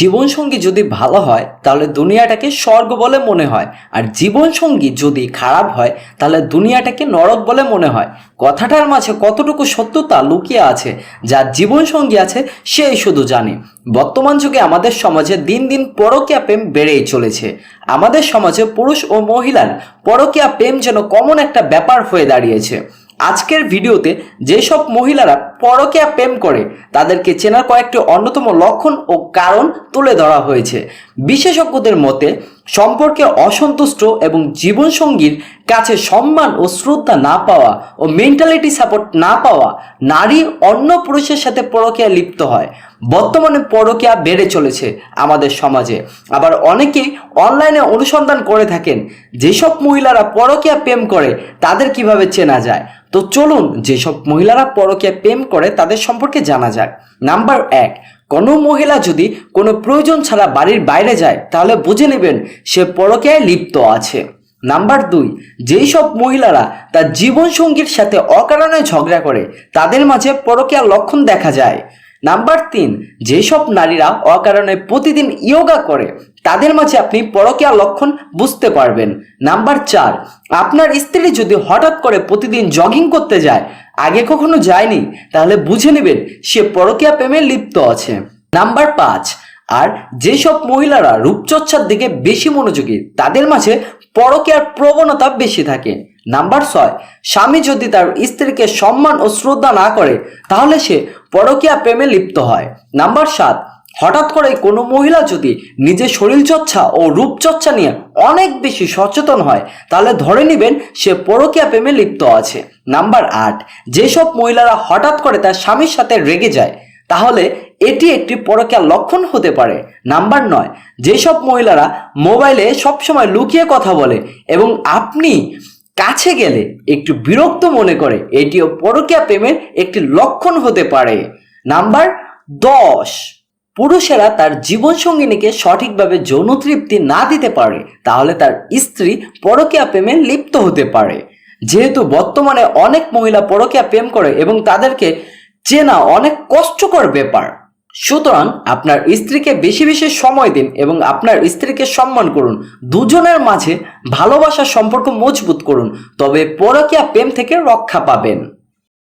জীবনসঙ্গী যদি ভালো হয় তাহলে দুনিয়াটাকে স্বর্গ বলে মনে হয়, আর জীবনসঙ্গী যদি খারাপ হয় তাহলে দুনিয়াটাকে নরক বলে মনে হয়। কথাটার মাঝে কতটুকু সত্যতা লুকিয়ে আছে যার জীবনসঙ্গী আছে সেই শুধু জানে। বর্তমান যুগে আমাদের সমাজে দিন দিন পরকীয়া প্রেম বেড়েই চলেছে। আমাদের সমাজে পুরুষ ও মহিলার পরকীয়া প্রেম যেন কমন একটা ব্যাপার হয়ে দাঁড়িয়েছে। আজকের ভিডিওতে যেসব মহিলারা পরকীয়া প্রেম করে তাদেরকে চেনার কয়েকটি অন্যতম লক্ষণ ও কারণ তুলে ধরা হয়েছে। বিশেষজ্ঞদের মতে সম্পর্কে অসন্তুষ্ট এবং জীবনসঙ্গীর কাছে সম্মান ও শ্রদ্ধা না পাওয়া ও মেন্টালিটি সাপোর্ট না পাওয়া নারী অন্য পুরুষের সাথে পরকীয়া লিপ্ত হয়। বর্তমানে পরকীয়া বেড়ে চলেছে আমাদের সমাজে। আবার অনেকেই অনলাইনে অনুসন্ধান করে থাকেন যেসব মহিলারা পরকীয়া প্রেম করে তাদের কিভাবে চেনা যায়। তো চলুন যেসব মহিলারা পরকীয়া প্রেম করে তাদের সম্পর্কে জানা যাক। নাম্বার 1, কোনো মহিলা যদি কোনো প্রয়োজন ছাড়া বাড়ির বাইরে যায় তাহলে বুঝে নেবেন সে পরকীয়ায় লিপ্ত আছে। নাম্বার 2, যেই সব মহিলারা তার জীবনসঙ্গীর সাথে অকারণে ঝগড়া করে তাদের মাঝে পরকীয়ার লক্ষণ দেখা যায়। নাম্বার 3, যেসব নারীরা অকারণে প্রতিদিন ইয়োগা করে তাদের মাঝে আপনি পরকীয়া লক্ষণ বুঝতে পারবেন। নাম্বার 4, আপনার স্ত্রী যদি হঠাৎ করে প্রতিদিন জগিং করতে যায়, আগে কখনো যায়নি, তাহলে বুঝে নেবেন সে পরকীয়া প্রেমে লিপ্ত আছে। নাম্বার 5, আর যেসব মহিলারা রূপচর্চার দিকে বেশি মনোযোগী তাদের মাঝে পরকীয়ার প্রবণতা বেশি থাকে। নাম্বার 6, স্বামী যদি তার স্ত্রীকে সম্মান ও শ্রদ্ধা না করে তাহলে সে পরকীয়া প্রেমে লিপ্ত হয়। নাম্বার 7, হঠাৎ করে কোনো মহিলা যদি নিজের শরীরচর্চা ও রূপচর্চা নিয়ে অনেক বেশি সচেতন হয় তাহলে ধরে নেবেন সে পরকীয়া প্রেমে লিপ্ত আছে। নাম্বার 8, যেসব মহিলারা হঠাৎ করে তার স্বামীর সাথে রেগে যায় তাহলে এটি একটি পরকীয়ার লক্ষণ হতে পারে। নাম্বার 9, যেসব মহিলারা মোবাইলে সবসময় লুকিয়ে কথা বলে এবং আপনি কাছে গেলে একটু বিরক্ত মনে করে, এটিও পরকীয়া প্রেমের একটি লক্ষণ হতে পারে। নাম্বার 10, পুরুষেরা তার জীবনসঙ্গিনীকে সঠিকভাবে যৌন তৃপ্তি না দিতে পারে তাহলে তার স্ত্রী পরকীয়া প্রেমে লিপ্ত হতে পারে। যেহেতু বর্তমানে অনেক মহিলা পরকীয়া প্রেম করে এবং তাদেরকে চেনা অনেক কষ্টকর ব্যাপার, সুতরাং আপনার স্ত্রীকে বেশি বেশি সময় দিন এবং আপনার স্ত্রীকে সম্মান করুন। দুজনের মাঝে ভালোবাসার সম্পর্ক মজবুত করুন, তবে পরকীয়া প্রেম থেকে রক্ষা পাবেন।